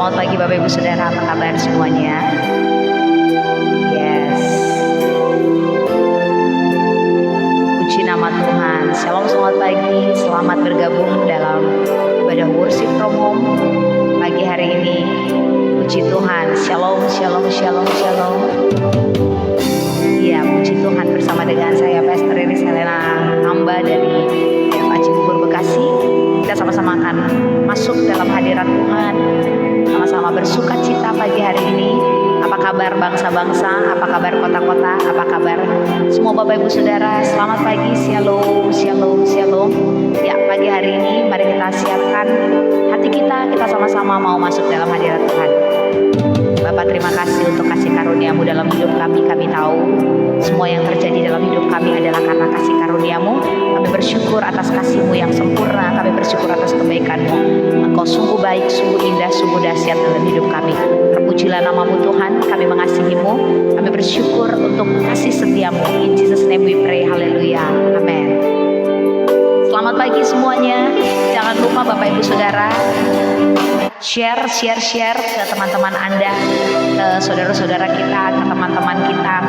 selamat pagi Bapak Ibu Saudara, apa kabar semuanya? Yes. Puji nama Tuhan. Shalom, selamat pagi. Selamat bergabung dalam ibadah worship from home pagi hari ini. Puji Tuhan. Shalom, shalom, shalom, shalom. Ya, puji Tuhan bersama dengan saya Pastor Iris Helena Hamba dari DFA Cibubur Bekasi. Kita sama-sama akan masuk dalam hadirat Tuhan, sama-sama bersuka cita pagi hari ini. Apa kabar bangsa-bangsa, apa kabar kota-kota, apa kabar semua Bapak Ibu Saudara? Selamat pagi, shalom, shalom, shalom. Ya, pagi hari ini mari kita siapkan hati kita sama-sama mau masuk dalam hadirat Tuhan. Bapak, terima kasih untuk kasih karunia-Mu dalam hidup kami. Kami tahu semua yang terjadi dalam hidup kami adalah karena kasih karunia-Mu. Kami bersyukur atas kasih-Mu yang sempurna. Kami bersyukur atas kebaikan-Mu. Engkau sungguh baik, sungguh indah, sungguh dahsyat dalam hidup kami. Terpujilah nama-Mu Tuhan. Kami mengasihi-Mu. Kami bersyukur untuk kasih setia-Mu. In Jesus name we pray. Haleluya. Amin. Selamat pagi semuanya. Jangan lupa Bapak Ibu Saudara, share ke teman-teman Anda, ke saudara-saudara kita, ke teman-teman kita,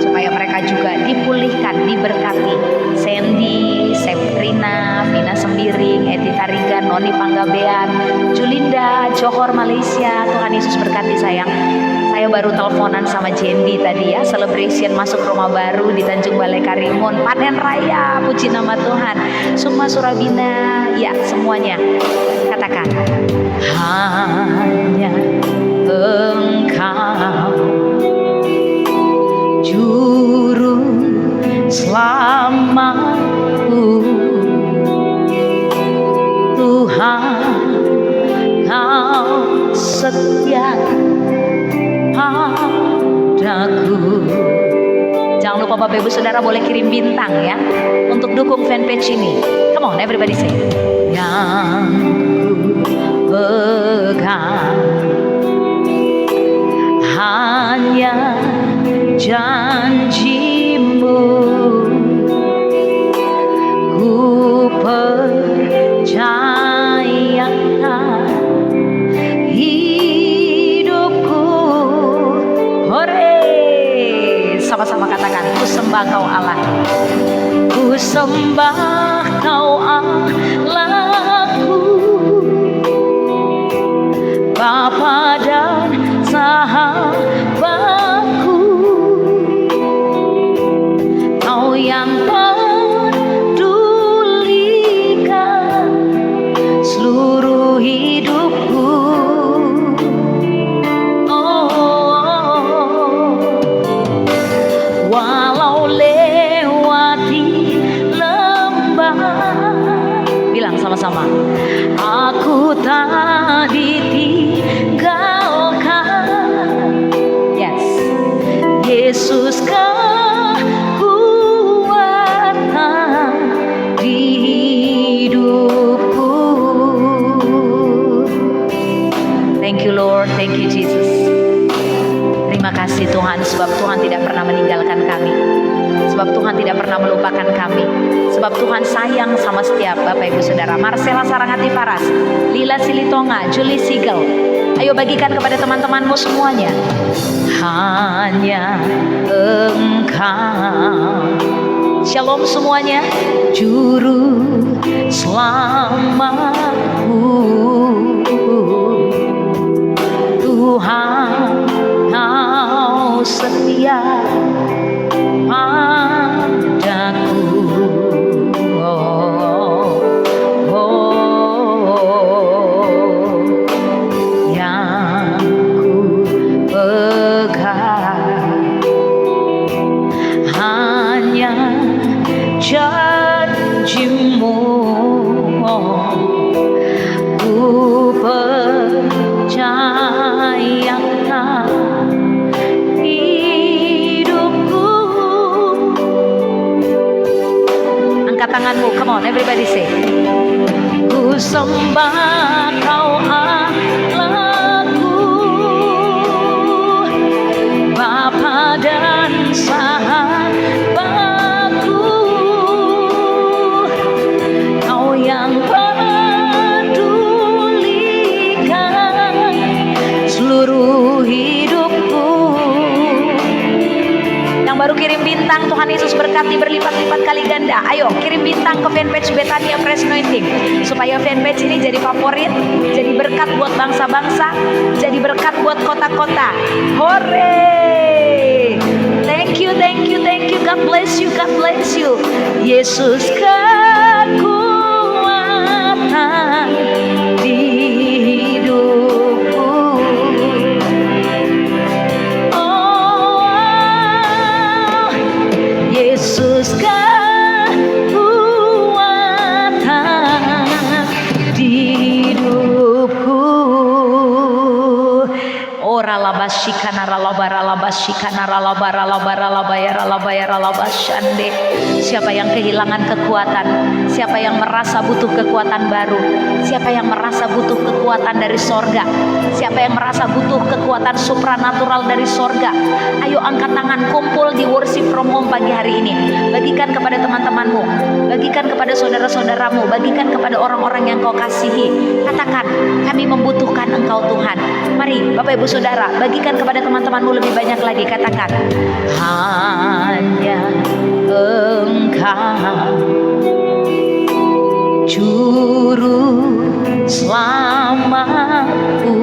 supaya mereka juga dipulihkan, diberkati. Sandy, Seprina, Vina Sembiring, Edi Tarigan, Noni Panggabean, Julinda, Johor Malaysia. Tuhan Yesus berkati sayang. Saya baru teleponan sama Jendi tadi ya, celebration masuk rumah baru di Tanjung Balai Karimun, panen raya, puji nama Tuhan. Sukma Surabina, ya semuanya. Katakan, hanya Engkau juru selamatku, Tuhan Kau setia padaku. Jangan lupa Bapak Ibu Saudara boleh kirim bintang ya untuk dukung fanpage ini. Come on everybody say. Yang ku pegang hanya janji-Mu, ku percayakan hidupku. Hore, sama-sama katakan, ku sembah Kau Allah, ku sembah Kau Allahku, Bapa dan sahabatku, Kau yang pedulikan seluruh hidupku. Walau lewati lembah, bilang sama-sama, aku tak ditinggalkan. Yes, Yesus kekuatan di hidupku. Thank you Lord, thank you Jesus. Terima kasih Tuhan, sebab Tuhan tidak pernah meninggalkan kami, sebab Tuhan tidak pernah melupakan kami, sebab Tuhan sayang sama setiap Bapak Ibu Saudara. Marcella Sarangati Paras, Lila Silitonga, Julie Sigel, ayo bagikan kepada teman-temanmu semuanya. Hanya Engkau, shalom semuanya, juru selamatku, Tuhan Kau setia padaku. Yang ku pegang hanya janji-Mu, ku percayakan hidupku. Angkat tanganmu, come on everybody say. Ku sembah Kau Allahku, Bapa dan sahabatku, Kau yang pedulikan kirim bintang, Tuhan Yesus berkati berlipat-lipat kali ganda. Ayo kirim bintang ke fanpage Bethania Fresh Anointing, supaya fanpage ini jadi favorit, jadi berkat buat bangsa-bangsa, jadi berkat buat kota-kota. Hore! Thank you, thank you, thank you. God bless you, God bless you. Yesus kekuatan di hidupku. Oh, Yesus kekuatan di hidupku. Ora labashikana ralabara labashikana ralabara labara labayara labayara labashande. Siapa yang kehilangan kekuatan, siapa yang merasa butuh kekuatan baru, siapa yang merasa butuh kekuatan dari sorga, siapa yang merasa butuh kekuatan supranatural dari sorga, ayo angkat tangan, kumpul di worship from home pagi hari ini. Bagikan kepada teman-temanmu, bagikan kepada saudara-saudaramu, bagikan kepada orang-orang yang kau kasihi. Katakan, kami membutuhkan Engkau Tuhan. Mari Bapak Ibu Saudara, bagikan kepada teman-temanmu lebih banyak lagi. Katakan, hanya Engkau juru selamatku,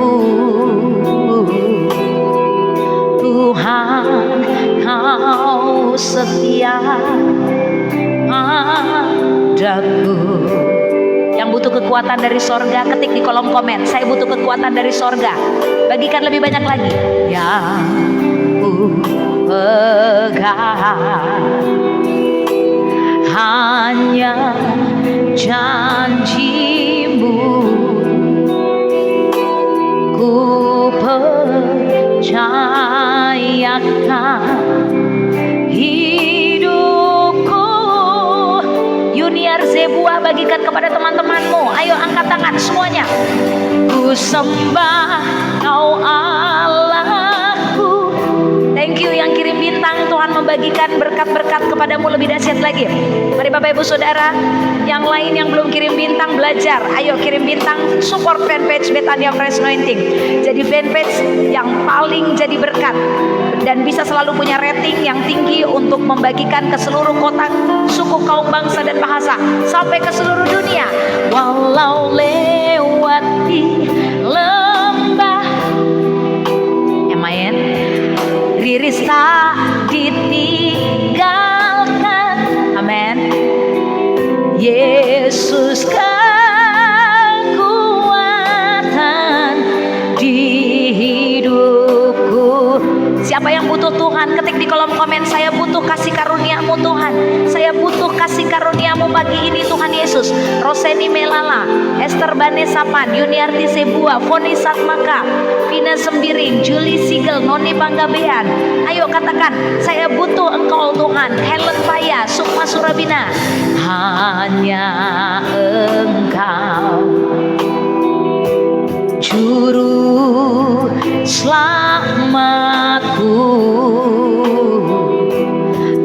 Tuhan Kau setia padaku. Yang butuh kekuatan dari sorga, ketik di kolom komen, saya butuh kekuatan dari sorga. Bagikan lebih banyak lagi. Yang ku pegang hanya janji-Mu, ku percayakan hidupku. Yuniar Zebua, bagikan kepada teman-temanmu. Ayo angkat tangan semuanya. Ku sembah Kau Allahku. Thank you yang kirim bintang. Tuhan membagikan berkat-berkat kepadamu lebih dahsyat lagi. Mari Bapak Ibu Saudara, yang lain yang belum kirim bintang, belajar. Ayo kirim bintang, support fanpage Bethania Fresh Anointing. Jadi fanpage yang paling jadi berkat dan bisa selalu punya rating yang tinggi untuk membagikan ke seluruh kota, suku, kaum, bangsa, dan bahasa, sampai ke seluruh dunia. Walau lewati lembah, amin, riris tak ditinggalkan, amin. Yesus kekuatan di hidupku. Siapa yang butuh Tuhan, ketik di kolom komen, saya butuh kasih karunia-Mu Tuhan, saya butuh kasih karunia-Mu pagi ini Tuhan Yesus. Roseni Melala, Esther Banesapan, Yuniarti Sebua, Foni Satmaka, Vina Sembiring, Julie Sigel, Noni Panggabean. Ayo katakan, saya butuh Engkau Tuhan. Helen Faya, Sukma Surabina, hanya Engkau juru selamatku,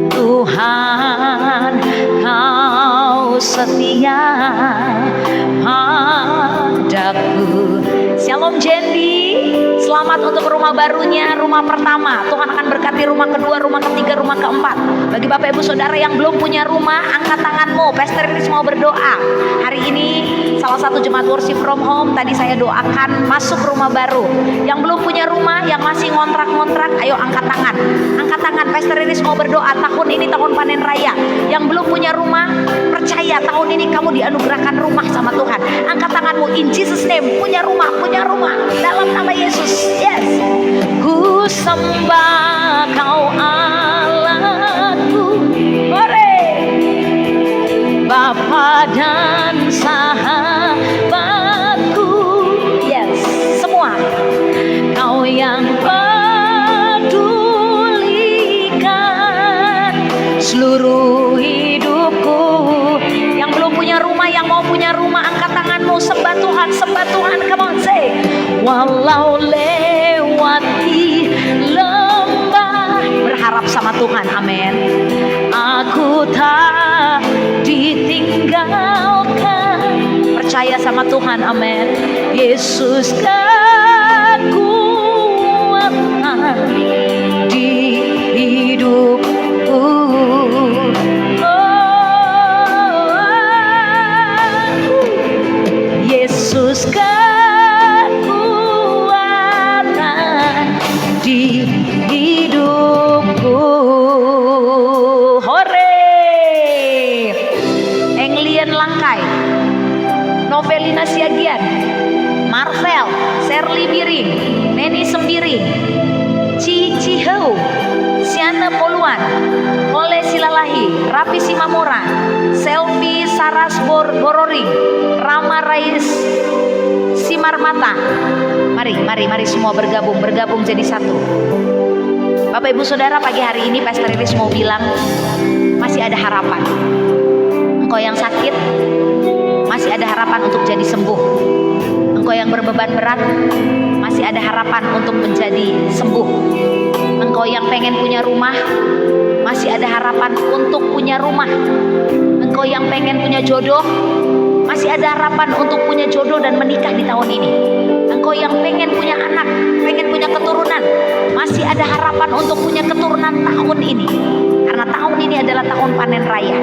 Tuhan Kau setia padaku. Shalom Jendi, selamat untuk rumah barunya, rumah pertama. Tuhan akan berkati rumah kedua, rumah ketiga, rumah keempat. Bagi Bapak Ibu Saudara yang belum punya rumah, angkat tanganmu. Pastor Riris mau berdoa. Hari ini salah satu jemaat worship from home, tadi saya doakan masuk rumah baru. Yang belum punya rumah, yang masih ngontrak-ngontrak, ayo angkat tangan. Angkat tangan, Pastor Riris mau berdoa. Tahun ini tahun panen raya. Yang belum punya rumah, percaya tahun ini kamu dianugerahkan rumah sama Tuhan. Angkat tanganmu, in Jesus name. Punya rumah dalam nama Yesus. Yes. Ku sembah Kau Allahku, Hore, Bapa dan sahabatku. Yes, semua. Kau yang pedulikan seluruh hidupku. Yang belum punya rumah, yang mau punya rumah, angkat tanganmu. Sembah Tuhan, sembah Tuhan. Come on, say. Walau lewati lembah, berharap sama Tuhan, amin. Aku tak ditinggalkan, percaya sama Tuhan, amin. Yesus kekuatan di hidupku. Serli Biring, Neni Sembiring, Cici Heu, Siana Poluan, Ole Silalahi, Rapi Simamora, Selvi Saras Bororing, Rama Rais Simarmata. Mari semua bergabung jadi satu. Bapak Ibu Saudara, pagi hari ini Pastor Iris mau bilang masih ada harapan. Engkau yang sakit masih ada harapan untuk jadi sembuh. Engkau yang berbeban berat masih ada harapan untuk menjadi sembuh. Engkau yang pengen punya rumah masih ada harapan untuk punya rumah. Engkau yang pengen punya jodoh masih ada harapan untuk punya jodoh dan menikah di tahun ini. Engkau yang pengen punya anak, pengen punya keturunan, masih ada harapan untuk punya keturunan tahun ini. Karena tahun ini adalah tahun panen raya.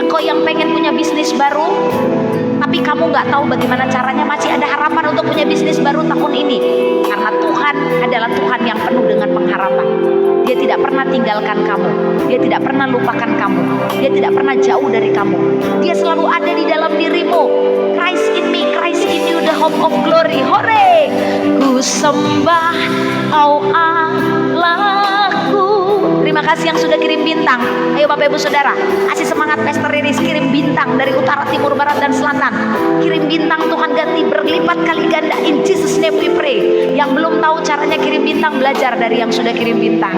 Engkau yang pengen punya bisnis baru, tapi kamu gak tahu bagaimana caranya, masih ada harapan untuk punya bisnis baru tahun ini. Karena Tuhan adalah Tuhan yang penuh dengan pengharapan. Dia tidak pernah tinggalkan kamu, Dia tidak pernah lupakan kamu, Dia tidak pernah jauh dari kamu. Dia selalu ada di dalam dirimu. Christ in me, Christ in you, the hope of glory. Hore! Ku sembah Allahku. Terima kasih yang sudah kirim bintang. Ayo Bapak Ibu Saudara, kasih semangat Pastor Iris, kirim bintang dari utara, timur, barat, dan selatan. Kirim bintang, Tuhan ganti berlipat kali ganda. In Jesus name we pray. Yang belum tahu caranya kirim bintang, belajar dari yang sudah kirim bintang.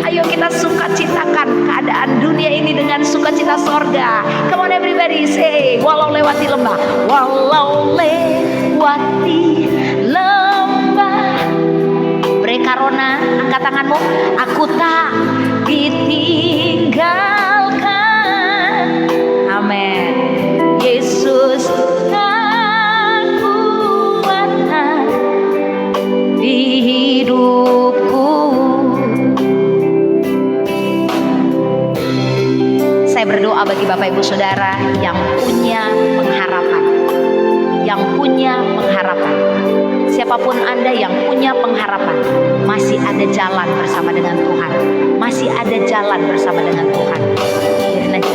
Ayo kita sukacitakan keadaan dunia ini dengan sukacita sorga. Come on everybody, say, walau lewati lembah, walau lewati lembah Karona, angkat tanganmu. Aku tak ditinggalkan. Amin. Yesus kekuatan di hidupku. Saya berdoa bagi Bapak Ibu Saudara yang punya pengharapan, yang punya pengharapan. Siapapun Anda yang punya pengharapan, masih ada jalan bersama dengan Tuhan. Masih ada jalan bersama dengan Tuhan. Biarin aja.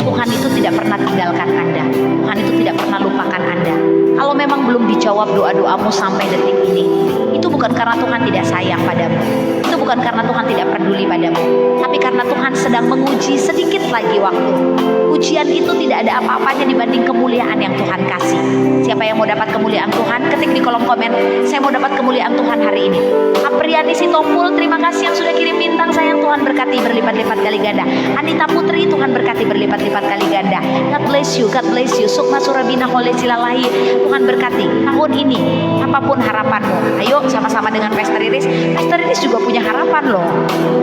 Tuhan itu tidak pernah tinggalkan Anda. Tuhan itu tidak pernah lupakan Anda. Kalau memang belum dijawab doa-doamu sampai detik ini, itu bukan karena Tuhan tidak sayang padamu. Itu bukan karena Tuhan tidak peduli padamu. Tapi karena Tuhan sedang menguji sedikit lagi waktu. Ujian itu tidak ada apa-apanya dibanding kemuliaan yang Tuhan kasih. Siapa yang mau dapat kemuliaan Tuhan? Ketik di kolom komen, saya mau dapat kemuliaan Tuhan hari ini. Apriani Sitompul, terima kasih yang sudah kirim bintang. Sayang, Tuhan berkati berlipat-lipat kali ganda. Anita Putri, Tuhan berkati berlipat-lipat kali ganda. God bless you, God bless you. Sukma Surabina Hole Silalahi, Tuhan berkati tahun ini apapun harapanmu. Ayo sama-sama dengan Pastor Iris. Pastor Iris juga punya harapan loh.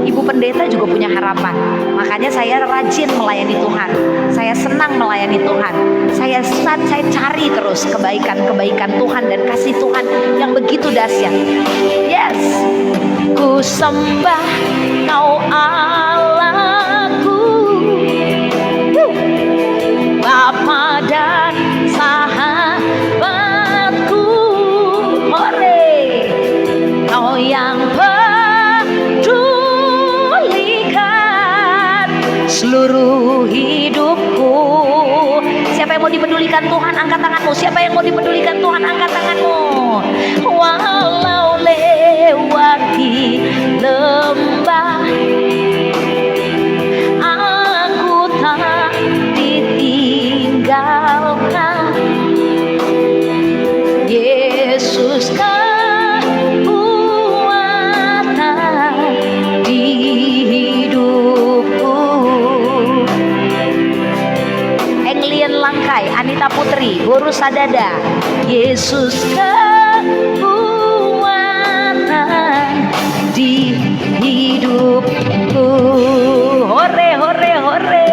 Ibu pendeta juga punya harapan. Makanya saya rajin melayani Tuhan. Saya senang melayani Tuhan. Saya cari terus kebaikan-kebaikan Tuhan dan kasih Tuhan yang begitu dahsyat. Yes. Ku sembah Kau Allahku, Bapa dan sahabatku. Hore, Kau yang pedulikan seluruh hidupku. Siapa yang mau dipedulikan Tuhan, angkat tanganmu. Siapa yang mau dipedulikan Tuhan, angkat tanganmu. Walau lewati lembah, aku tak ditinggalkan. Yesus kekuatan di hidupku. Englian Langkai, Anita Putri, Guru Sadada. Yesus kekuatan di hidupku. Hore, hore, hore.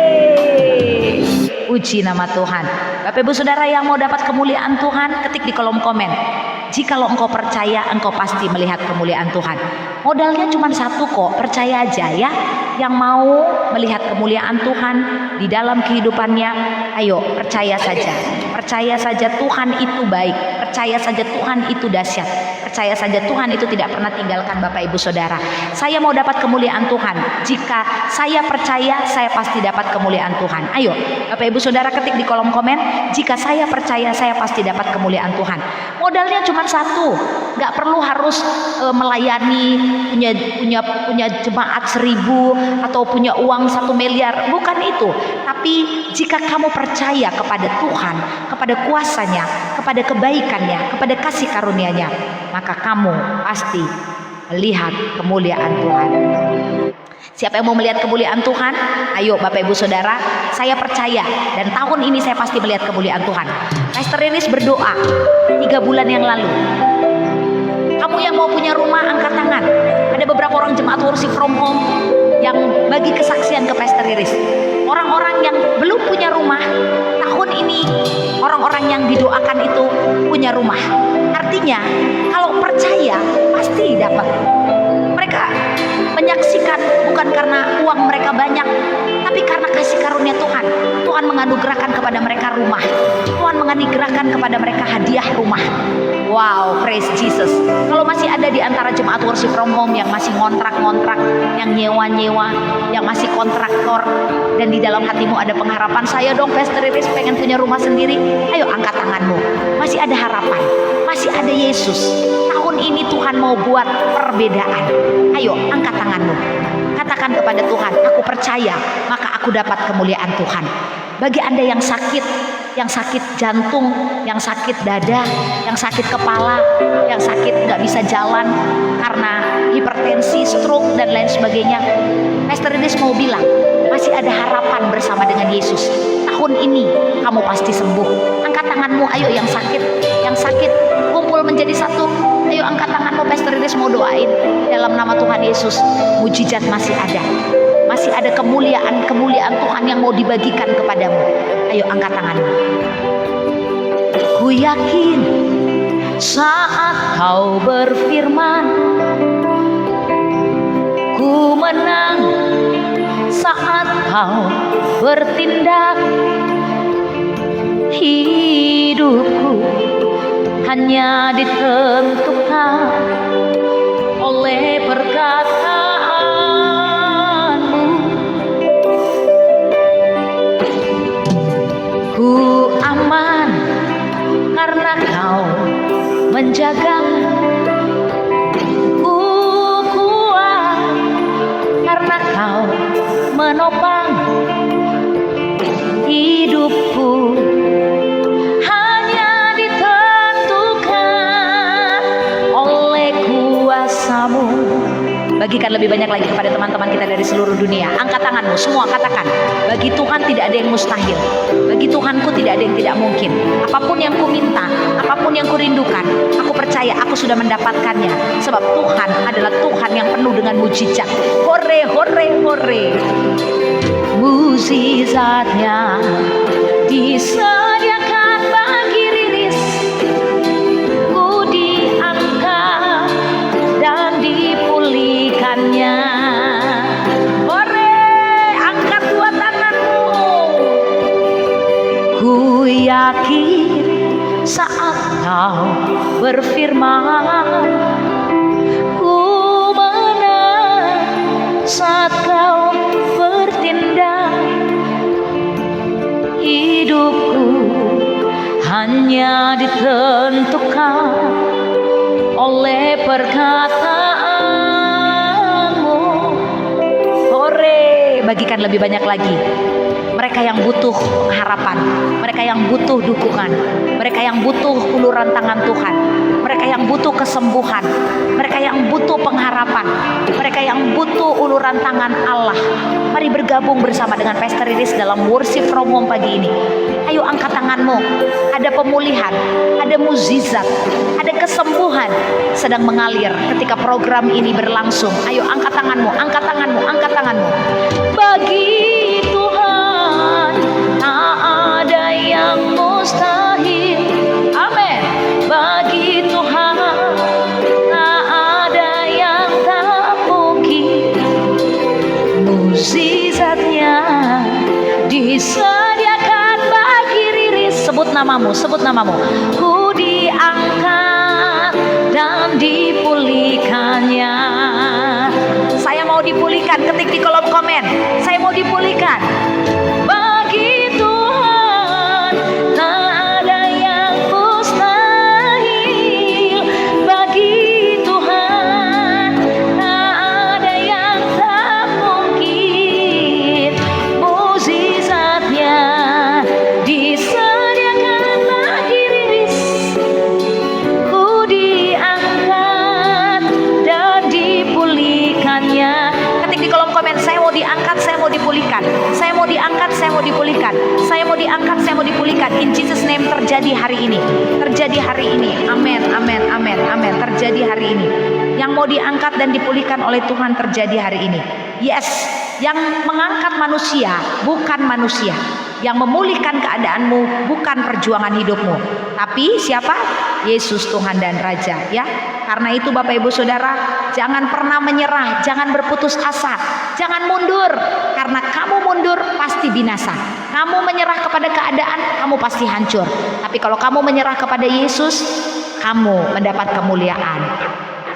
Puji nama Tuhan. Bapak Ibu Saudara yang mau dapat kemuliaan Tuhan, ketik di kolom komen. Jikalau engkau percaya, engkau pasti melihat kemuliaan Tuhan. Modalnya cuma satu kok, percaya aja ya. Yang mau melihat kemuliaan Tuhan di dalam kehidupannya, ayo percaya saja. Percaya saja Tuhan itu baik. Percaya saja Tuhan itu dahsyat. Percaya saja Tuhan itu tidak pernah tinggalkan Bapak Ibu Saudara. Saya mau dapat kemuliaan Tuhan. Jika saya percaya, saya pasti dapat kemuliaan Tuhan. Ayo Bapak Ibu Saudara ketik di kolom komen. Jika saya percaya, saya pasti dapat kemuliaan Tuhan. Mau Modalnya cuma satu, nggak perlu harus melayani punya jemaat 1000 atau punya uang 1 miliar, bukan itu. Tapi jika kamu percaya kepada Tuhan, kepada kuasanya, kepada kebaikannya, kepada kasih karunia-Nya, maka kamu pasti melihat kemuliaan Tuhan. Siapa yang mau melihat kemuliaan Tuhan? Ayo Bapak Ibu Saudara, saya percaya dan tahun ini saya pasti melihat kemuliaan Tuhan. Pastor Riris berdoa 3 bulan yang lalu. Kamu yang mau punya rumah angkat tangan. Ada beberapa orang jemaat worship from home yang bagi kesaksian ke Pastor Riris. Orang-orang yang belum punya rumah, tahun ini orang-orang yang didoakan itu punya rumah. Artinya kalau percaya pasti dapat. Mereka menyaksikan bukan karena uang mereka banyak, tapi karena kasih karunia Tuhan. Tuhan menganugerahkan kepada mereka rumah. Tuhan menganugerahkan kepada mereka hadiah rumah. Wow, praise Jesus. Kalau masih ada di antara jemaat worship from home yang masih ngontrak-ngontrak, yang nyewa-nyewa, yang masih kontraktor, dan di dalam hatimu ada pengharapan, saya dong Pastor Riris pengen punya rumah sendiri, ayo angkat tanganmu. Masih ada harapan, masih ada Yesus. Tahun ini Tuhan mau buat perbedaan. Ayo angkat tanganmu. Katakan kepada Tuhan, aku percaya, maka aku dapat kemuliaan Tuhan. Bagi Anda yang sakit jantung, yang sakit dada, yang sakit kepala, yang sakit nggak bisa jalan karena hipertensi, stroke dan lain sebagainya, Pastor Riris mau bilang masih ada harapan bersama dengan Yesus. Tahun ini kamu pasti sembuh. Angkat tanganmu, ayo yang sakit kumpul menjadi satu. Ayo angkat tanganmu, Pastor Riris mau doain dalam nama Tuhan Yesus. Mujizat masih ada. Masih ada kemuliaan Tuhan yang mau dibagikan kepadamu. Ayo angkat tanganmu. Ku yakin saat kau berfirman, ku menang saat kau bertindak. Hidupku hanya ditentukan oleh perkataanmu. Ku aman karena kau menjaga. Ku kuat karena kau menopang. Hidupku hanya ditentukan oleh kuasa-Mu. Bagikan lebih banyak lagi kepada teman-teman kita dari seluruh dunia. Angkat tanganmu, semua katakan, bagi Tuhan tidak ada yang mustahil. Bagi Tuhanku tidak ada yang tidak mungkin. Apapun yang ku minta, apapun yang ku rindukan, aku percaya aku sudah mendapatkannya. Sebab Tuhan adalah Tuhan yang penuh dengan mujizat. Hore, hore, hore. Mujizatnya disediakan bagi Riris. Ku diangkat dan dipulihkannya. Hore, angkat dua tanganmu. Ku yakin saat kau berfirman, ku menang saat kau bertindak. Hidupku hanya ditentukan oleh perkataanmu. Hore, bagikan lebih banyak lagi. Mereka yang butuh harapan, mereka yang butuh dukungan, mereka yang butuh uluran tangan Tuhan, mereka yang butuh kesembuhan, mereka yang butuh pengharapan, mereka yang butuh uluran tangan Allah. Mari bergabung bersama dengan Pastor Riris dalam worship from home pagi ini. Ayo angkat tanganmu. Ada pemulihan, ada mukjizat, ada kesembuhan sedang mengalir ketika program ini berlangsung. Ayo angkat tanganmu, angkat tanganmu, angkat tanganmu. Bagi Tuhan tak ada yang mustahil. Amin. Bagi Tuhan tak ada yang tak mungkin. Mukjizatnya disediakan bagi Riris. Sebut namamu, sebut namamu. Ku diangkat dan dipulihkannya. Saya mau dipulihkan, ketik di kolom komen. Saya mau dipulihkan. Bagi Tuhan tak ada yang mustahil. diangkat, saya mau dipulihkan. In Jesus name, terjadi hari ini. Terjadi hari ini. Amin, amin, amin, amin. Terjadi hari ini. Yang mau diangkat dan dipulihkan oleh Tuhan terjadi hari ini. Yes, yang mengangkat manusia bukan manusia. Yang memulihkan keadaanmu bukan perjuangan hidupmu, tapi siapa? Yesus Tuhan dan Raja, ya. Karena itu Bapak Ibu Saudara, jangan pernah menyerah, jangan berputus asa, jangan mundur. Karena kamu mundur pasti binasa. Kamu menyerah kepada keadaan, kamu pasti hancur. Tapi kalau kamu menyerah kepada Yesus, kamu mendapat kemuliaan,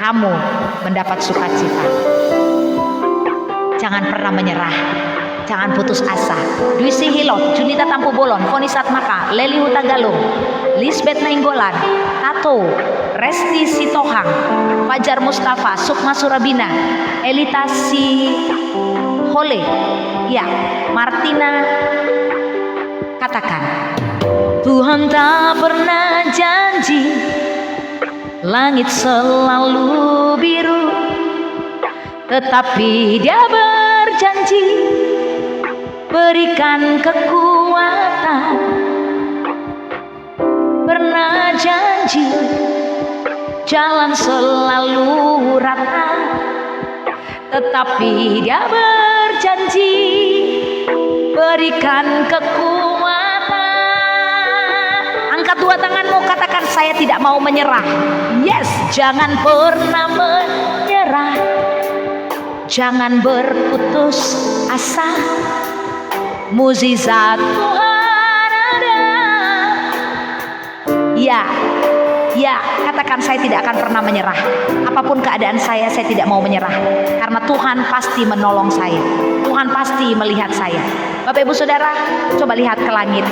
kamu mendapat sukacita. Jangan pernah menyerah, jangan putus asa. Dwi Hilot, Junita Tampu Bolon, Fonisat Maka, Leli Hutagalung, Lisbeth Nainggolan, Tato, Resti Sitohang, Fajar Mustafa, Sukma Surabina, Elita Hole, ya, Martina. Katakan, Tuhan tak pernah janji langit selalu biru, tetapi Dia berjanji berikan kekuatan. Pernah janji jalan selalu rata, tetapi Dia berjanji berikan kekuatan. Angkat dua tanganmu, katakan, saya tidak mau menyerah. Yes, jangan pernah menyerah, jangan berputus asa. Mukjizat Tuhan ada. Ya, katakan, saya tidak akan pernah menyerah. Apapun keadaan saya tidak mau menyerah. Karena Tuhan pasti menolong saya. Tuhan pasti melihat saya. Bapak Ibu Saudara, coba lihat ke langit.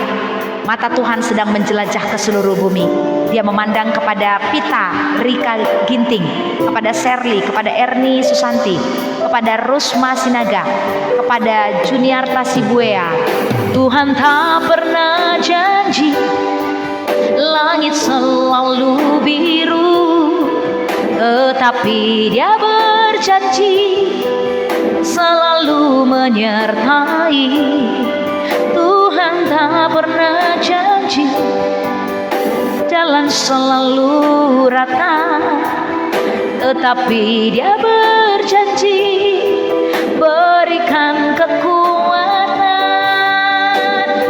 Mata Tuhan sedang menjelajah ke seluruh bumi. Dia memandang kepada Pita Rika Ginting, kepada Serly, kepada Erni Susanti, kepada Rusma Sinaga, kepada Juniarta Sibuea. Tuhan tak pernah janji langit selalu biru, tetapi Dia berjanji selalu menyertai. Tuhan tak pernah janji jalan selalu rata, tetapi Dia berjanji berikan kekuatan.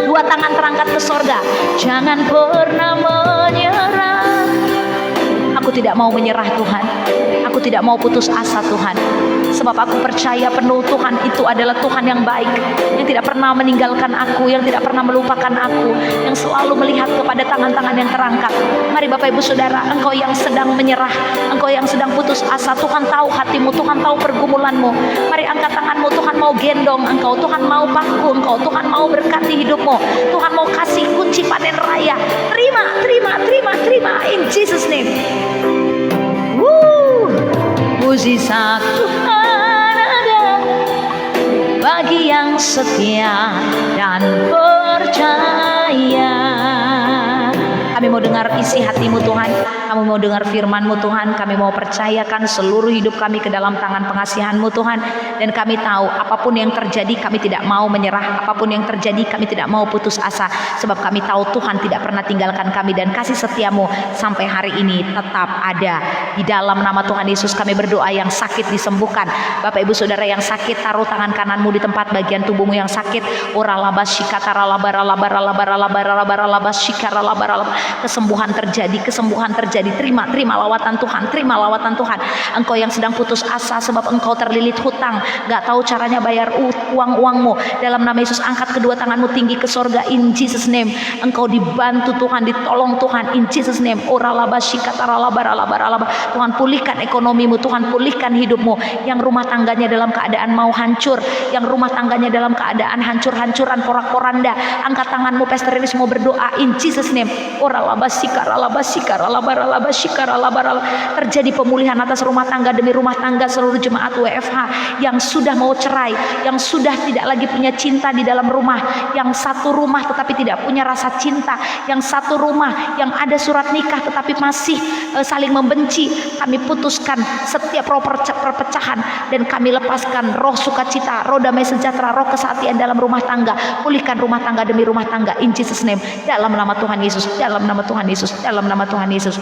Dua tangan terangkat ke sorga, jangan pernah menyerah. Aku tidak mau menyerah Tuhan, aku tidak mau putus asa Tuhan. Sebab aku percaya penuh Tuhan itu adalah Tuhan yang baik, yang tidak pernah meninggalkan aku, yang tidak pernah melupakan aku, yang selalu melihat kepada tangan-tangan yang terangkat. Mari Bapak Ibu Saudara, engkau yang sedang menyerah, engkau yang sedang putus asa, Tuhan tahu hatimu, Tuhan tahu pergumulanmu. Mari angkat tanganmu, Tuhan mau gendong engkau, Tuhan mau paku engkau, Tuhan mau berkati hidupmu, Tuhan mau kasih kunci panen raya. Terima, terima, terima, terima, in Jesus name. Mukjizat Tuhan ada bagi yang setia dan percaya. Kami mau dengar isi hatimu Tuhan, kami mau dengar firman-Mu Tuhan, kami mau percayakan seluruh hidup kami ke dalam tangan pengasihan-Mu Tuhan. Dan kami tahu apapun yang terjadi kami tidak mau menyerah, apapun yang terjadi kami tidak mau putus asa. Sebab kami tahu Tuhan tidak pernah tinggalkan kami dan kasih setia-Mu sampai hari ini tetap ada. Di dalam nama Tuhan Yesus kami berdoa, yang sakit disembuhkan. Bapak Ibu Saudara yang sakit, taruh tangan kananmu di tempat bagian tubuhmu yang sakit. Oralabas shikatara labara labara labara labara labara labas shikara labara labara. Kesembuhan terjadi, kesembuhan terjadi. Terima, terima lawatan Tuhan, terima lawatan Tuhan. Engkau yang sedang putus asa sebab engkau terlilit hutang, gak tahu caranya bayar uang-uangmu, dalam nama Yesus angkat kedua tanganmu tinggi ke sorga, in Jesus name. Engkau dibantu Tuhan, ditolong Tuhan, in Jesus name. Tuhan pulihkan ekonomimu, Tuhan pulihkan hidupmu. Yang rumah tangganya dalam keadaan mau hancur, yang rumah tangganya dalam keadaan hancur-hancuran, porak-poranda, angkat tanganmu, Pastor Riris mau berdoa, in Jesus name. Terjadi pemulihan atas rumah tangga demi rumah tangga seluruh jemaat WFH yang sudah mau cerai, yang sudah tidak lagi punya cinta di dalam rumah, yang satu rumah tetapi tidak punya rasa cinta, yang satu rumah yang ada surat nikah tetapi masih saling membenci. Kami putuskan setiap roh perpecahan dan kami lepaskan roh sukacita, roh damai sejahtera, roh kesatian dalam rumah tangga. Pulihkan rumah tangga demi rumah tangga in Jesus name, dalam nama Tuhan Yesus, dalam nama Tuhan Yesus, dalam nama Tuhan Yesus.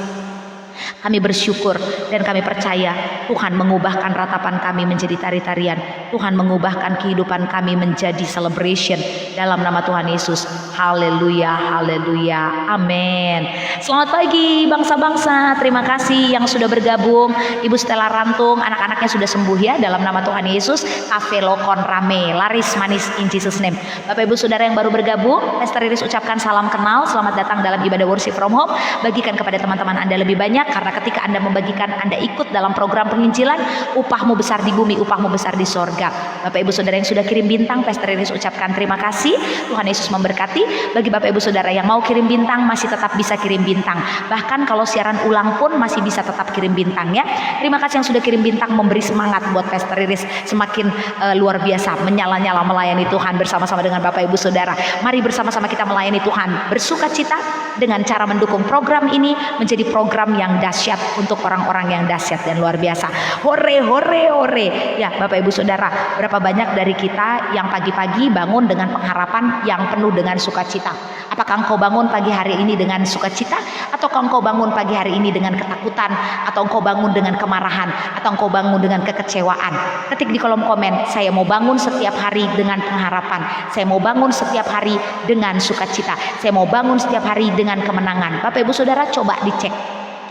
Kami bersyukur dan kami percaya Tuhan mengubahkan ratapan kami menjadi tari-tarian. Tuhan mengubahkan kehidupan kami menjadi celebration dalam nama Tuhan Yesus. Haleluya, haleluya, amin. Selamat pagi bangsa-bangsa. Terima kasih yang sudah bergabung. Ibu Stella Rantung, anak-anaknya sudah sembuh ya dalam nama Tuhan Yesus. Cafe Lokon rame, laris manis in Jesus name. Bapak Ibu Saudara yang baru bergabung, Pastor Iris ucapkan salam kenal. Selamat datang dalam ibadah worship from home. Bagikan kepada teman-teman Anda lebih banyak, karena ketika Anda membagikan, Anda ikut dalam program penginjilan. Upahmu besar di bumi, upahmu besar di sorga. Bapak Ibu Saudara yang sudah kirim bintang, Pastor Iris ucapkan terima kasih. Tuhan Yesus memberkati. Bagi Bapak Ibu Saudara yang mau kirim bintang, masih tetap bisa kirim bintang. Bahkan kalau siaran ulang pun masih bisa tetap kirim bintang ya. Terima kasih yang sudah kirim bintang, memberi semangat buat Pastor Iris semakin luar biasa menyala-nyala melayani Tuhan bersama-sama dengan Bapak Ibu Saudara. Mari bersama-sama kita melayani Tuhan, bersukacita dengan cara mendukung program ini menjadi program yang dahsyat untuk orang-orang yang dahsyat dan luar biasa. Hore hore hore. Ya Bapak Ibu Saudara, berapa banyak dari kita yang pagi-pagi bangun dengan pengharapan yang penuh dengan sukacita? Apakah engkau bangun pagi hari ini dengan sukacita, atau engkau bangun pagi hari ini dengan ketakutan, atau engkau bangun dengan kemarahan, atau engkau bangun dengan kekecewaan? Ketik di kolom komen, saya mau bangun setiap hari dengan pengharapan, saya mau bangun setiap hari dengan sukacita, saya mau bangun setiap hari dengan kemenangan. Bapak Ibu Saudara, coba dicek.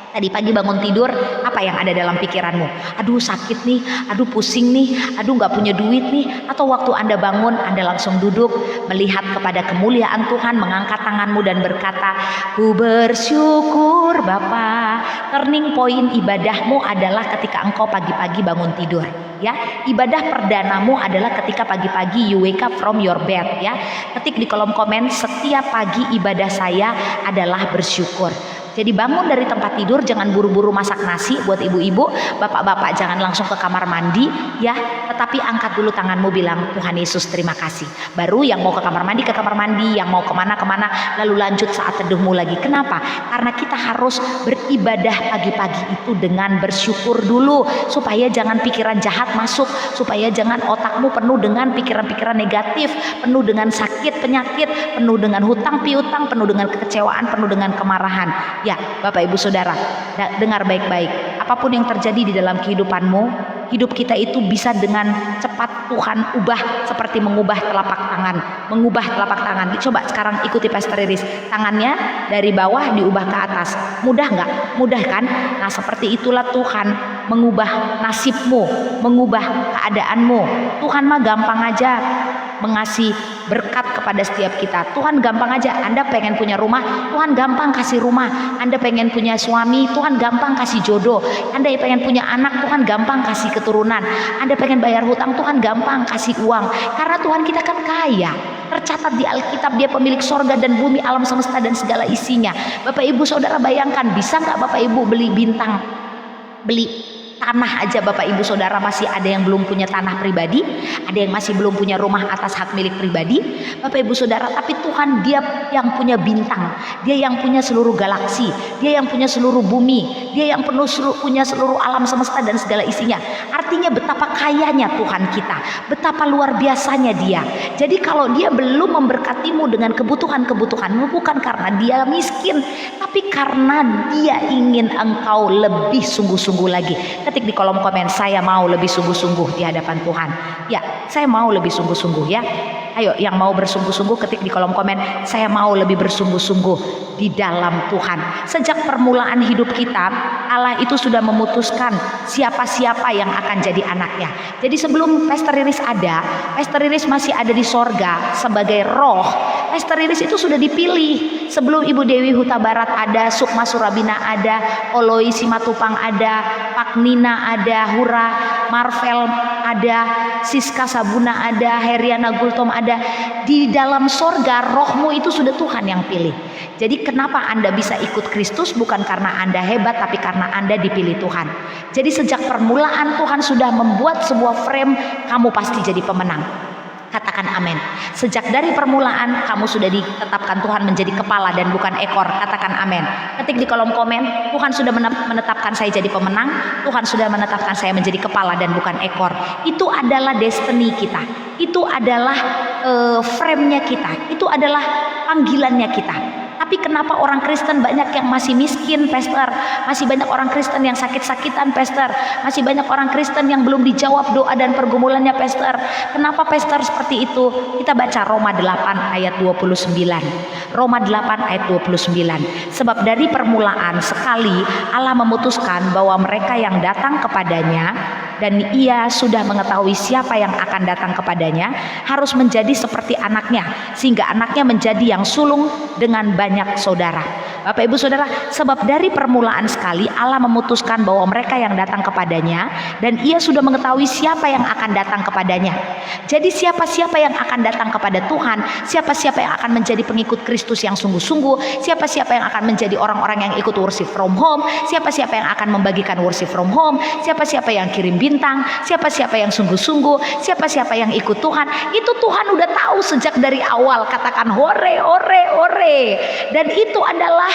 Tadi pagi bangun tidur, apa yang ada dalam pikiranmu? Aduh sakit nih, aduh pusing nih, aduh gak punya duit nih. Atau waktu Anda bangun, Anda langsung duduk melihat kepada kemuliaan Tuhan, mengangkat tanganmu dan berkata, ku bersyukur Bapa. Turning point ibadahmu adalah ketika engkau pagi-pagi bangun tidur. Ya, ibadah perdanamu adalah ketika pagi-pagi you wake up from your bed ya. Ketik di kolom komen, setiap pagi ibadah saya adalah bersyukur. Jadi bangun dari tempat tidur, jangan buru-buru masak nasi buat ibu-ibu, bapak-bapak jangan langsung ke kamar mandi ya, tetapi angkat dulu tanganmu, bilang Tuhan Yesus terima kasih. Baru yang mau ke kamar mandi, yang mau kemana-kemana, lalu lanjut saat teduhmu lagi. Kenapa? Karena kita harus beribadah pagi-pagi itu dengan bersyukur dulu, supaya jangan pikiran jahat masuk, supaya jangan otakmu penuh dengan pikiran-pikiran negatif, penuh dengan sakit, penyakit, penuh dengan hutang piutang, penuh dengan kekecewaan, penuh dengan kemarahan. Ya, Bapak Ibu Saudara, dengar baik-baik. Apapun yang terjadi di dalam kehidupanmu, hidup kita itu bisa dengan cepat Tuhan ubah, seperti mengubah telapak tangan. Mengubah telapak tangan. Coba sekarang ikuti Pastor Iris. Tangannya dari bawah diubah ke atas. Mudah nggak? Mudah kan? Nah seperti itulah Tuhan mengubah nasibmu, mengubah keadaanmu. Tuhan mah gampang aja mengasih berkat kepada setiap kita. Tuhan gampang aja. Anda pengen punya rumah, Tuhan gampang kasih rumah. Anda pengen punya suami, Tuhan gampang kasih jodoh. Anda pengen punya anak, Tuhan gampang kasih keturunan. Anda pengen bayar hutang, Tuhan gampang kasih uang. Karena Tuhan kita kan kaya. Tercatat di Alkitab, Dia pemilik sorga dan bumi, alam semesta dan segala isinya. Bapak Ibu Saudara bayangkan, bisa nggak Bapak Ibu beli bintang, beli tanah aja? Bapak Ibu Saudara masih ada yang belum punya tanah pribadi, ada yang masih belum punya rumah atas hak milik pribadi, Bapak Ibu Saudara. Tapi Tuhan, Dia yang punya bintang, Dia yang punya seluruh galaksi, Dia yang punya seluruh bumi, Dia yang punya seluruh alam semesta dan segala isinya. Artinya betapa kayanya Tuhan kita, betapa luar biasanya Dia. Jadi kalau Dia belum memberkatimu dengan kebutuhan-kebutuhanmu, bukan karena Dia miskin, tapi karena Dia ingin engkau lebih sungguh-sungguh lagi. Ketik di kolom komen, saya mau lebih sungguh-sungguh di hadapan Tuhan. Ya, saya mau lebih sungguh-sungguh ya. Ayo yang mau bersungguh-sungguh ketik di kolom komen, saya mau lebih bersungguh-sungguh di dalam Tuhan. Sejak permulaan hidup kita, Allah itu sudah memutuskan siapa-siapa yang akan jadi anaknya. Jadi sebelum Pastor Iris ada, Pastor Iris masih ada di sorga sebagai roh Pastor Riris itu sudah dipilih. Sebelum Ibu Dewi Huta Barat ada, Sukma Surabina ada, Oloi Simatupang ada, Pak Nina ada, Hura Marvel ada, Siska Sabuna ada, Heriana Gultom ada. Di dalam sorga rohmu itu sudah Tuhan yang pilih. Jadi kenapa Anda bisa ikut Kristus? Bukan karena Anda hebat, tapi karena Anda dipilih Tuhan. Jadi sejak permulaan Tuhan sudah membuat sebuah frame, kamu pasti jadi pemenang. Katakan amin. Sejak dari permulaan kamu sudah ditetapkan Tuhan menjadi kepala dan bukan ekor. Katakan amin. Ketik di kolom komen, Tuhan sudah menetapkan saya jadi pemenang, Tuhan sudah menetapkan saya menjadi kepala dan bukan ekor. Itu adalah destiny kita. Itu adalah frame-nya kita. Itu adalah panggilannya kita. Tapi kenapa orang Kristen banyak yang masih miskin, Pastor? Masih banyak orang Kristen yang sakit-sakitan, Pastor. Masih banyak orang Kristen yang belum dijawab doa dan pergumulannya, Pastor. Kenapa, Pastor, seperti itu? Kita baca Roma 8 ayat 29. Roma 8 ayat 29. Sebab dari permulaan sekali Allah memutuskan bahwa mereka yang datang kepadanya, dan ia sudah mengetahui siapa yang akan datang kepadanya, harus menjadi seperti anaknya, sehingga anaknya menjadi yang sulung dengan banyak saudara. Bapak Ibu Saudara, sebab dari permulaan sekali Allah memutuskan bahwa mereka yang datang kepadanya, dan ia sudah mengetahui siapa yang akan datang kepadanya. Jadi siapa-siapa yang akan datang kepada Tuhan, siapa-siapa yang akan menjadi pengikut Kristus yang sungguh-sungguh, siapa-siapa yang akan menjadi orang-orang yang ikut worship from home, siapa-siapa yang akan membagikan worship from home, siapa-siapa yang kirim bintang, siapa-siapa yang sungguh-sungguh, siapa-siapa yang ikut Tuhan, itu Tuhan udah tahu sejak dari awal. Katakan hore, hore, hore. Dan itu adalah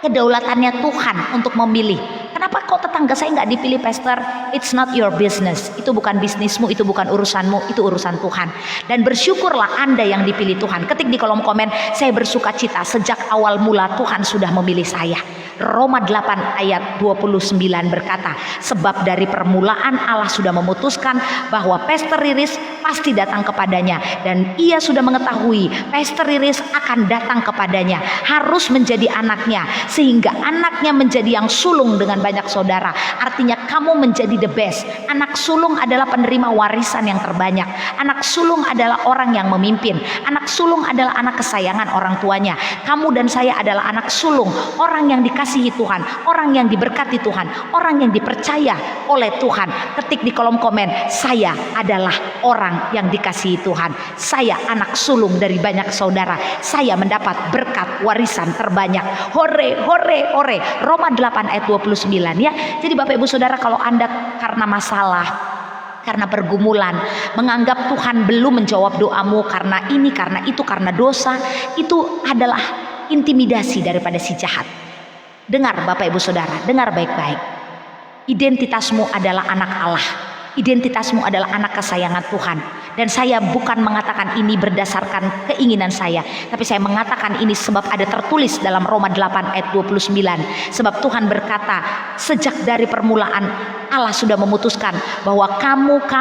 kedaulatannya Tuhan untuk memilih. Kenapa kok tetangga saya nggak dipilih, Pastor? It's not your business. Itu bukan bisnismu, itu bukan urusanmu, itu urusan Tuhan. Dan bersyukurlah Anda yang dipilih Tuhan. Ketik di kolom komen, saya bersuka cita sejak awal mula Tuhan sudah memilih saya. Roma 8 ayat 29 berkata, sebab dari permulaan Allah sudah memutuskan bahwa Pastor Riris pasti datang kepadanya, dan ia sudah mengetahui Pastor Riris akan datang kepadanya, harus menjadi anaknya, sehingga anaknya menjadi yang sulung dengan banyak saudara. Artinya kamu menjadi the best. Anak sulung adalah penerima warisan yang terbanyak. Anak sulung adalah orang yang memimpin. Anak sulung adalah anak kesayangan orang tuanya. Kamu dan saya adalah anak sulung, orang yang dikasihi Tuhan, orang yang diberkati Tuhan, orang yang dipercaya oleh Tuhan. Ketik di kolom komen, saya adalah orang yang dikasihi Tuhan. Saya anak sulung dari banyak saudara. Saya mendapat berkat warisan terbanyak. Hore, hore, hore. Roma 8 ayat 29 ya. Jadi Bapak Ibu Saudara, kalau Anda karena masalah, karena pergumulan, menganggap Tuhan belum menjawab doamu karena ini, karena itu, karena dosa, itu adalah intimidasi daripada si jahat. Dengar Bapak Ibu Saudara, dengar baik-baik. Identitasmu adalah anak Allah. Identitasmu adalah anak kesayangan Tuhan. Dan saya bukan mengatakan ini berdasarkan keinginan saya, tapi saya mengatakan ini sebab ada tertulis dalam Roma 8 ayat 29. Sebab Tuhan berkata, sejak dari permulaan Allah sudah memutuskan bahwa kamu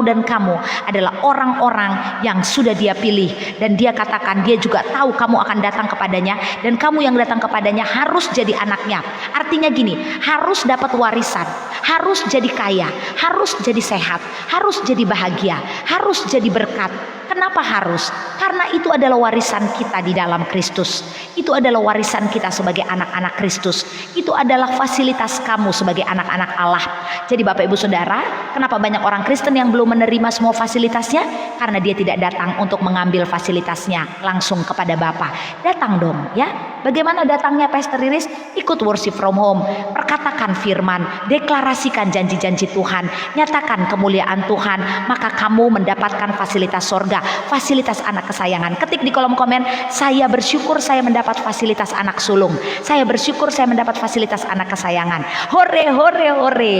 dan kamu adalah orang-orang yang sudah Dia pilih. Dan Dia katakan, Dia juga tahu kamu akan datang kepadanya, dan kamu yang datang kepadanya harus jadi anaknya. Artinya gini, harus dapat warisan, harus jadi kaya, harus jadi sehat, harus jadi bahagia, harus jadi berkat. Kenapa harus? Karena itu adalah warisan kita di dalam Kristus. Itu adalah warisan kita sebagai anak-anak Kristus. Itu adalah fasilitas kamu sebagai anak-anak Allah. Jadi Bapak Ibu Saudara, kenapa banyak orang Kristen yang belum menerima semua fasilitasnya? Karena dia tidak datang untuk mengambil fasilitasnya langsung kepada Bapa. Datang dong ya. Bagaimana datangnya Pastor Riris? Ikut worship from home, perkatakan firman, deklarasikan janji-janji Tuhan, nyatakan kemuliaan Tuhan, maka kamu mendapatkan fasilitas sorga, fasilitas anak kesayangan. Ketik di kolom komen, saya bersyukur saya mendapat fasilitas anak sulung. Saya bersyukur saya mendapat fasilitas anak kesayangan. Hore, hore, hore.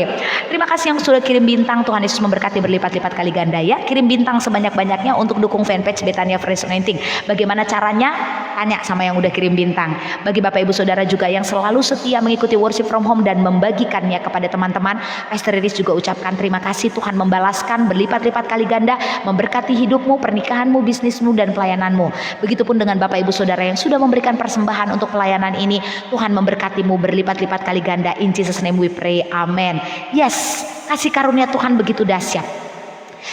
Terima kasih yang sudah kirim bintang. Tuhan Yesus memberkati berlipat-lipat kali ganda ya. Kirim bintang sebanyak-banyaknya untuk dukung fanpage Betania Fresh Anointing. Bagaimana caranya? Tanya sama yang udah kirim bintang. Bagi Bapak Ibu Saudara juga yang selalu setia mengikuti worship from home dan membagikannya kepada teman-teman, Pastor Riris juga ucapkan terima kasih. Tuhan membalaskan berlipat-lipat kali ganda, memberkati hidupmu, pernikahanmu, bisnismu, dan pelayananmu. Begitupun dengan Bapak Ibu Saudara yang sudah memberikan persembahan untuk pelayanan ini. Tuhan memberkatimu berlipat-lipat kali ganda. In Jesus name we pray, amen. Yes, kasih karunia Tuhan begitu dahsyat.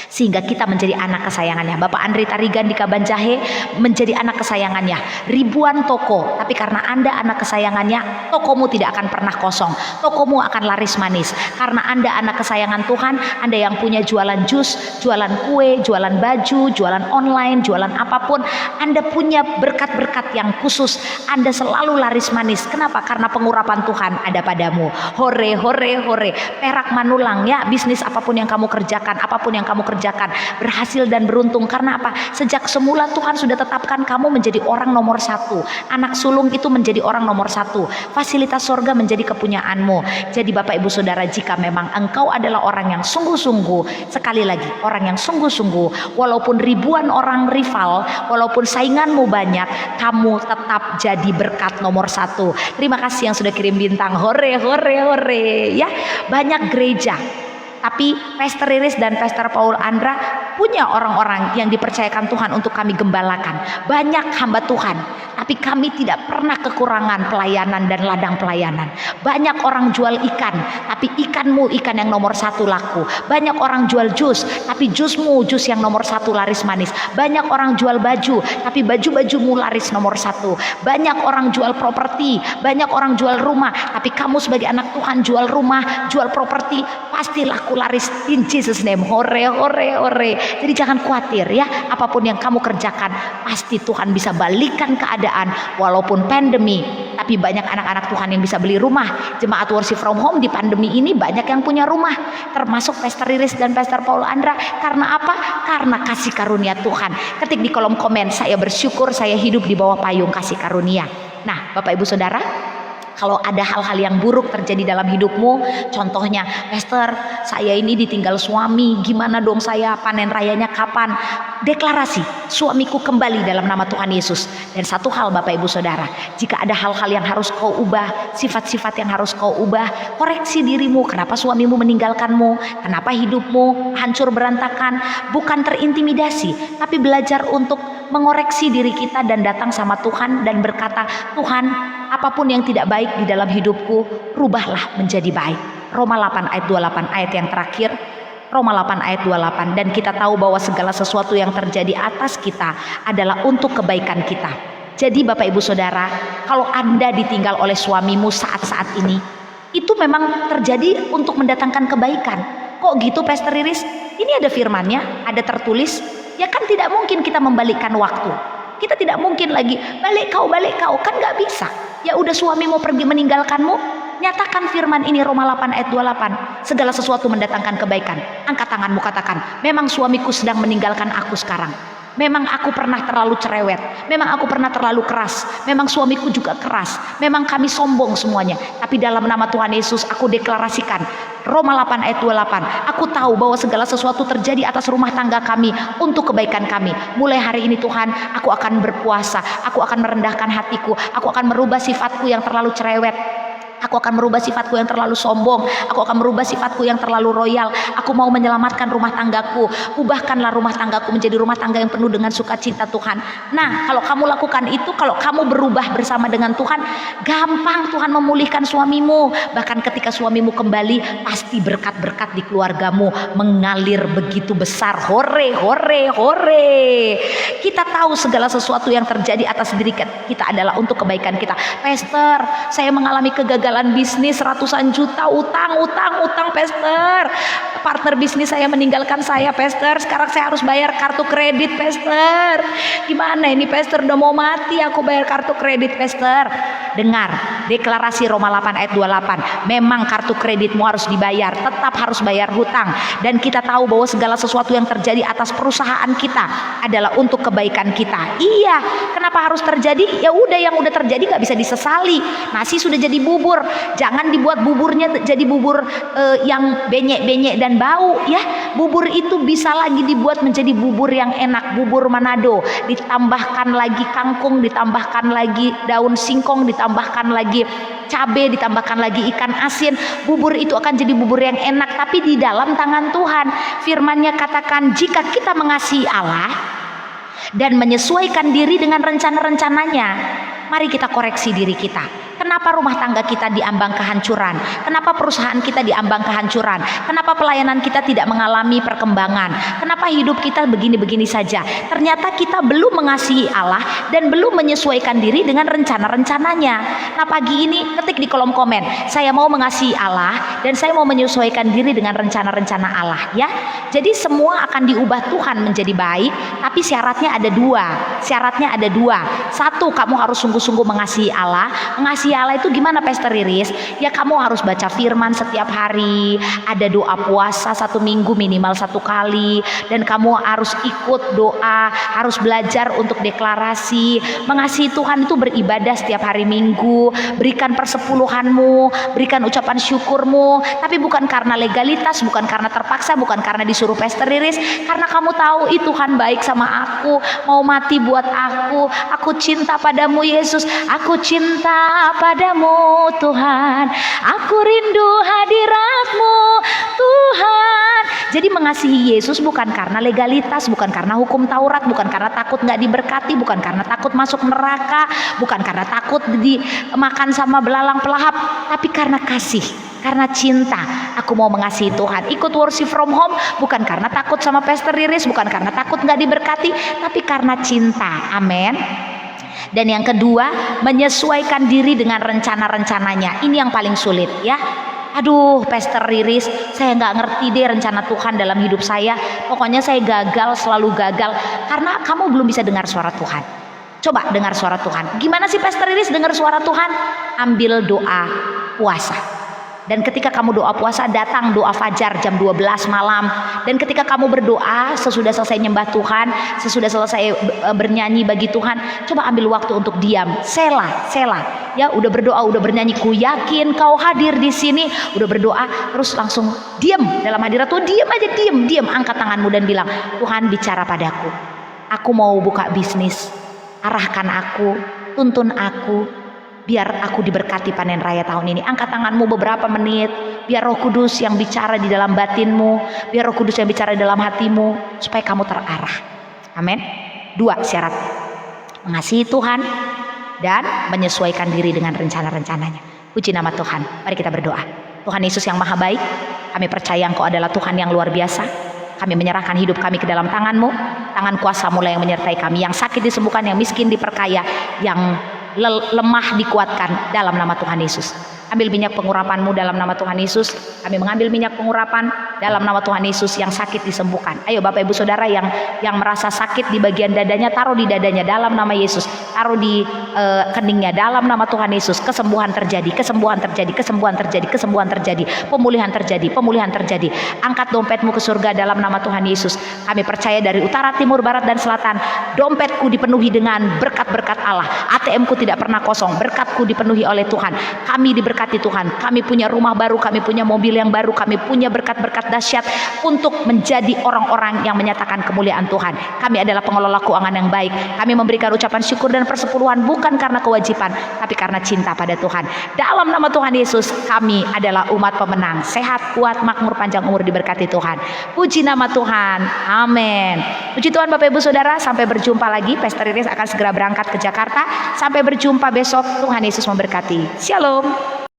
sehingga kita menjadi anak kesayangannya. Bapak Andri Tarigan di Kabanjahe menjadi anak kesayangannya. Ribuan toko, tapi karena Anda anak kesayangannya, tokomu tidak akan pernah kosong. Tokomu akan laris manis karena Anda anak kesayangan Tuhan. Anda yang punya jualan jus, jualan kue, jualan baju, jualan online, jualan apapun, Anda punya berkat-berkat yang khusus. Anda selalu laris manis. Kenapa? Karena pengurapan Tuhan ada padamu. Hore, hore, hore. Perak manulang ya, bisnis apapun yang kamu kerjakan, apapun yang kamu kerjakan berhasil dan beruntung. Karena apa? Sejak semula Tuhan sudah tetapkan kamu menjadi orang nomor satu. Anak sulung itu menjadi orang nomor satu. Fasilitas sorga menjadi kepunyaanmu. Jadi Bapak Ibu Saudara, jika memang engkau adalah orang yang sungguh-sungguh, sekali lagi orang yang sungguh-sungguh, walaupun ribuan orang rival, walaupun sainganmu banyak, kamu tetap jadi berkat nomor satu. Terima kasih yang sudah kirim bintang. Hore, hore, hore ya. Banyak gereja, tapi Pastor Riris dan Pastor Paul Andra punya orang-orang yang dipercayakan Tuhan untuk kami gembalakan. Banyak hamba Tuhan, tapi kami tidak pernah kekurangan pelayanan dan ladang pelayanan. Banyak orang jual ikan, tapi ikanmu ikan yang nomor satu laku. Banyak orang jual jus, tapi jusmu jus yang nomor satu laris manis. Banyak orang jual baju, tapi baju-bajumu laris nomor satu. Banyak orang jual properti, banyak orang jual rumah, tapi kamu sebagai anak Tuhan jual rumah, jual properti, pasti laku laris in Jesus name. Hore, hore, hore. Jadi jangan khawatir ya, apapun yang kamu kerjakan pasti Tuhan bisa balikan keadaan. Walaupun pandemi, tapi banyak anak-anak Tuhan yang bisa beli rumah. Jemaat worship from home di pandemi ini banyak yang punya rumah, termasuk Pastor Riris dan Pastor Paul Andra. Karena apa? Karena kasih karunia Tuhan. Ketik di kolom komen, saya bersyukur saya hidup di bawah payung kasih karunia. Nah Bapak Ibu Saudara, kalau ada hal-hal yang buruk terjadi dalam hidupmu, contohnya, Pastor, saya ini ditinggal suami, gimana dong saya, panen rayanya kapan? Deklarasi, suamiku kembali dalam nama Tuhan Yesus. Dan satu hal Bapak Ibu Saudara, jika ada hal-hal yang harus kau ubah, sifat-sifat yang harus kau ubah, koreksi dirimu. Kenapa suamimu meninggalkanmu? Kenapa hidupmu hancur berantakan? Bukan terintimidasi, tapi belajar untuk mengoreksi diri kita dan datang sama Tuhan dan berkata, Tuhan, apapun yang tidak baik di dalam hidupku, rubahlah menjadi baik. Roma 8 ayat 28 ayat yang terakhir. Roma 8 ayat 28. Dan kita tahu bahwa segala sesuatu yang terjadi atas kita adalah untuk kebaikan kita. Jadi Bapak Ibu Saudara, kalau Anda ditinggal oleh suamimu saat-saat ini, itu memang terjadi untuk mendatangkan kebaikan. Kok gitu Pastor Riris? Ini ada firmannya, ada tertulis. Ya kan tidak mungkin kita membalikkan waktu. Kita tidak mungkin lagi balik kau, kan gak bisa. Ya udah suamimu pergi meninggalkanmu, nyatakan firman ini Roma 8 ayat 28. Segala sesuatu mendatangkan kebaikan. Angkat tanganmu, katakan, memang suamiku sedang meninggalkan aku sekarang. Memang aku pernah terlalu cerewet, memang aku pernah terlalu keras, memang suamiku juga keras, memang kami sombong semuanya. Tapi dalam nama Tuhan Yesus aku deklarasikan Roma 8 ayat 28, aku tahu bahwa segala sesuatu terjadi atas rumah tangga kami untuk kebaikan kami. Mulai hari ini Tuhan, aku akan berpuasa, aku akan merendahkan hatiku, aku akan merubah sifatku yang terlalu cerewet. Aku akan merubah sifatku yang terlalu sombong. Aku akan merubah sifatku yang terlalu royal. Aku mau menyelamatkan rumah tanggaku. Ubahkanlah rumah tanggaku menjadi rumah tangga yang penuh dengan sukacita Tuhan. Nah, kalau kamu lakukan itu, kalau kamu berubah bersama dengan Tuhan, gampang Tuhan memulihkan suamimu. Bahkan ketika suamimu kembali, pasti berkat-berkat di keluargamu mengalir begitu besar. Hore, hore, hore. Kita tahu segala sesuatu yang terjadi atas diri kita adalah untuk kebaikan kita. Pastor, saya mengalami kegagalan bisnis ratusan juta, utang Pastor. Partner bisnis saya meninggalkan saya Pastor. Sekarang saya harus bayar kartu kredit Pastor. Gimana ini Pastor, udah mau mati aku bayar kartu kredit Pastor. Dengar deklarasi Roma 8 ayat 28. Memang kartu kreditmu harus dibayar, tetap harus bayar hutang. Dan kita tahu bahwa segala sesuatu yang terjadi atas perusahaan kita adalah untuk kebaikan kita. Iya, kenapa harus terjadi? Ya udah, yang udah terjadi gak bisa disesali. Nasi sudah jadi bubur, jangan dibuat buburnya jadi bubur yang benyek-benyek dan bau ya. Bubur itu bisa lagi dibuat menjadi bubur yang enak, bubur Manado, ditambahkan lagi kangkung, ditambahkan lagi daun singkong, ditambahkan lagi cabai, ditambahkan lagi ikan asin. Bubur itu akan jadi bubur yang enak, tapi di dalam tangan Tuhan. Firman-Nya katakan, jika kita mengasihi Allah dan menyesuaikan diri dengan rencana-rencananya, mari kita koreksi diri kita. Kenapa rumah tangga kita diambang kehancuran? Kenapa perusahaan kita diambang kehancuran? Kenapa pelayanan kita tidak mengalami perkembangan? Kenapa hidup kita begini-begini saja? Ternyata kita belum mengasihi Allah dan belum menyesuaikan diri dengan rencana-rencananya. Nah, pagi ini ketik di kolom komen, saya mau mengasihi Allah dan saya mau menyesuaikan diri dengan rencana-rencana Allah, ya. Jadi semua akan diubah Tuhan menjadi baik, tapi syaratnya ada dua. Syaratnya ada dua. Satu, kamu harus sungguh-sungguh mengasihi Allah. Mengasihi Allah itu gimana, Pastor Riris? Ya, kamu harus baca firman setiap hari, ada doa puasa 1 minggu minimal 1 kali, dan kamu harus ikut doa, harus belajar untuk deklarasi. Mengasihi Tuhan itu beribadah setiap hari Minggu, berikan persepuluhanmu, berikan ucapan syukurmu, tapi bukan karena legalitas, bukan karena terpaksa, bukan karena disuruh Pastor Riris, karena kamu tahu Tuhan baik sama aku, mau mati buat aku cinta padamu Yesus, aku cinta padamu Tuhan, aku rindu hadiratmu Tuhan. Jadi mengasihi Yesus bukan karena legalitas, bukan karena hukum Taurat, bukan karena takut gak diberkati, bukan karena takut masuk neraka, bukan karena takut dimakan sama belalang pelahap, tapi karena kasih, karena cinta. Aku mau mengasihi Tuhan. Ikut worship from home bukan karena takut sama Pastor Riris, bukan karena takut gak diberkati, tapi karena cinta. Amin. Dan yang kedua, menyesuaikan diri dengan rencana-rencananya. Ini yang paling sulit, ya. Aduh, Pastor Riris, saya nggak ngerti deh rencana Tuhan dalam hidup saya. Pokoknya saya gagal, selalu gagal. Karena kamu belum bisa dengar suara Tuhan. Coba dengar suara Tuhan. Gimana sih Pastor Riris dengar suara Tuhan? Ambil doa puasa. Dan ketika kamu doa puasa, datang doa fajar jam 12 malam. Dan ketika kamu berdoa, sesudah selesai nyembah Tuhan, sesudah selesai bernyanyi bagi Tuhan, coba ambil waktu untuk diam. Sela. Ya, udah berdoa, udah bernyanyi, ku yakin kau hadir di sini. Udah berdoa, terus langsung diam dalam hadirat Tuhan. Diam aja, diam. Angkat tanganmu dan bilang, Tuhan bicara padaku. Aku mau buka bisnis. Arahkan aku, tuntun aku. Biar aku diberkati panen raya tahun ini. Angkat tanganmu beberapa menit. Biar Roh Kudus yang bicara di dalam batinmu. Biar Roh Kudus yang bicara di dalam hatimu. Supaya kamu terarah. Amin. 2 syarat. Mengasihi Tuhan. Dan menyesuaikan diri dengan rencana-rencananya. Puji nama Tuhan. Mari kita berdoa. Tuhan Yesus yang maha baik. Kami percaya Engkau adalah Tuhan yang luar biasa. Kami menyerahkan hidup kami ke dalam tangan-Mu. Tangan kuasa-Mu lah yang menyertai kami. Yang sakit disembuhkan. Yang miskin diperkaya. Yang lemah dikuatkan dalam nama Tuhan Yesus. Ambil minyak pengurapan-Mu dalam nama Tuhan Yesus. Kami mengambil minyak pengurapan dalam nama Tuhan Yesus. Yang sakit disembuhkan. Ayo Bapak Ibu Saudara yang merasa sakit di bagian dadanya, taruh di dadanya dalam nama Yesus. Taruh di keningnya dalam nama Tuhan Yesus. Kesembuhan terjadi, kesembuhan terjadi, kesembuhan terjadi, kesembuhan terjadi, pemulihan terjadi, pemulihan terjadi. Angkat dompetmu ke surga dalam nama Tuhan Yesus. Kami percaya dari utara, timur, barat, dan selatan, dompetku dipenuhi dengan berkat-berkat Allah. ATM-ku tidak pernah kosong, berkatku dipenuhi oleh Tuhan. Kami diberkati Tuhan. Kami punya rumah baru, kami punya mobil yang baru, kami punya berkat-berkat dahsyat untuk menjadi orang-orang yang menyatakan kemuliaan Tuhan. Kami adalah pengelola keuangan yang baik. Kami memberikan ucapan syukur dan persepuluhan bukan karena kewajiban, tapi karena cinta pada Tuhan. Dalam nama Tuhan Yesus, kami adalah umat pemenang. Sehat, kuat, makmur, panjang umur, diberkati Tuhan. Puji nama Tuhan. Amin. Puji Tuhan Bapak Ibu Saudara, sampai berjumpa lagi. Pastor Riris akan segera berangkat ke Jakarta. Sampai berjumpa besok. Tuhan Yesus memberkati. Shalom.